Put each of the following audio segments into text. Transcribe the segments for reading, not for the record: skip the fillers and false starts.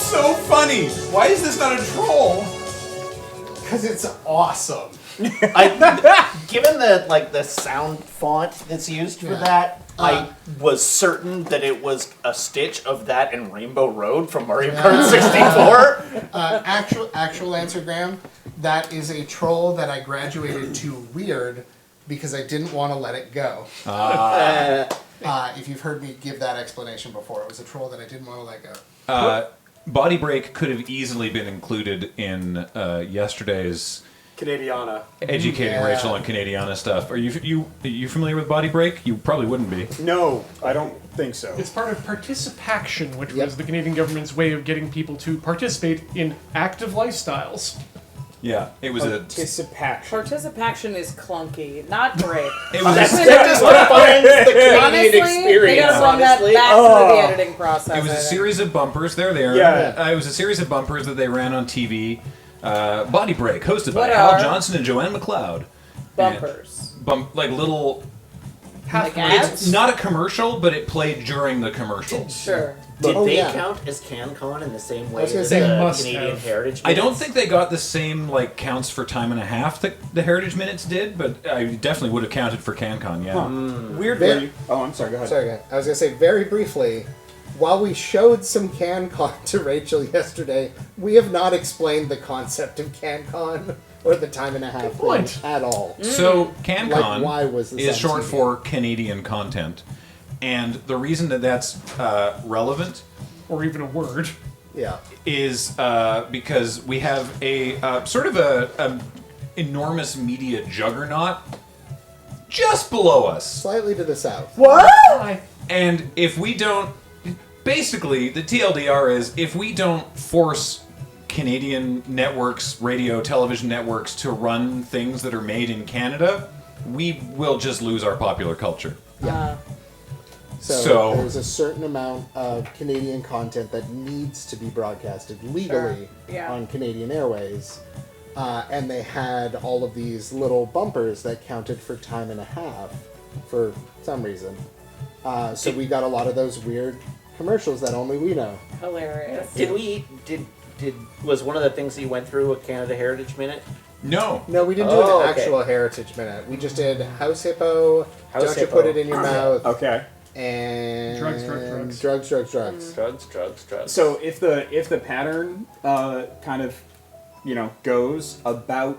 so funny. Why is this not a troll? Because it's awesome. Given the sound font that's used for that, I was certain that it was a stitch of that in Rainbow Road from Mario Kart 64. Actual answer, Graham. That is a troll that I graduated to weird because I didn't want to let it go. If you've heard me give that explanation before, it was a troll that I didn't want to let go. Body Break could have easily been included in yesterday's Canadiana. Educating Rachel on Canadiana stuff. Are you familiar with Body Break? You probably wouldn't be. No, I don't think so. It's part of Participaction, which was the Canadian government's way of getting people to participate in active lifestyles. Yeah, it was Participaction is clunky, not great. It was That just defines the Canadian Honestly, experience. they gotta run that back through the editing process. It was a series of bumpers. There they are. Yeah. It was a series of bumpers that they ran on TV. Body Break, hosted by What Hal are Johnson and Joanne McLeod. bumpers. Like little. Like ads? It's not a commercial, but it played during the commercial. Sure. Did they count as CanCon in the same way as They the must Canadian have. Heritage Minutes? I don't think they got the same counts for time and a half that the Heritage Minutes did, but I definitely would have counted for CanCon. Yeah. Weirdly. Oh, I'm sorry. Go ahead. Sorry, I was going to say very briefly, while we showed some CanCon to Rachel yesterday, we have not explained the concept of CanCon or the time and a half thing at all. So CanCon why was this is on short TV? for Canadian content, and the reason that that's relevant Or even a word. is because we have a sort of a enormous media juggernaut just below us. Slightly to the south. What? And if we don't... Basically, the TLDR is, if we don't force Canadian networks, radio, television networks, to run things that are made in Canada, we will just lose our popular culture. So there's a certain amount of Canadian content that needs to be broadcasted legally on Canadian Airways. And they had all of these little bumpers that counted for time and a half for some reason. So we got a lot of those weird commercials that only we know. Hilarious. Was one of the things that you went through a Canada Heritage Minute? No. No, we didn't do an actual Heritage Minute. We just did House Hippo, Don't You Put It in Your Mouth. Okay. And Drugs. Drugs. So if the pattern kind of goes about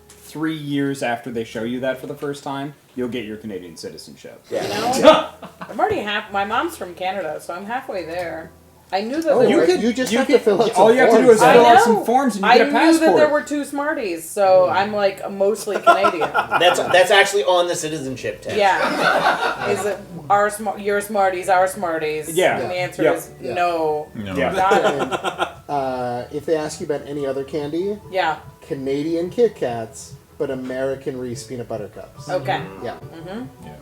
3 years after they show you that for the first time, you'll get your Canadian citizenship. You know, I'm already my mom's from Canada, so I'm halfway there. I knew that you just have to fill out some all you have to do is fill out some forms and you get a passport. I knew that there were two Smarties, so I'm mostly Canadian. That's actually on the citizenship test. Yeah. Is it your Smarties, our Smarties? Yeah. And the answer is no. Yeah. If they ask you about any other candy, Canadian Kit Kats, but American Reese peanut butter cups. Okay. Yeah. Mm-hmm. Yeah.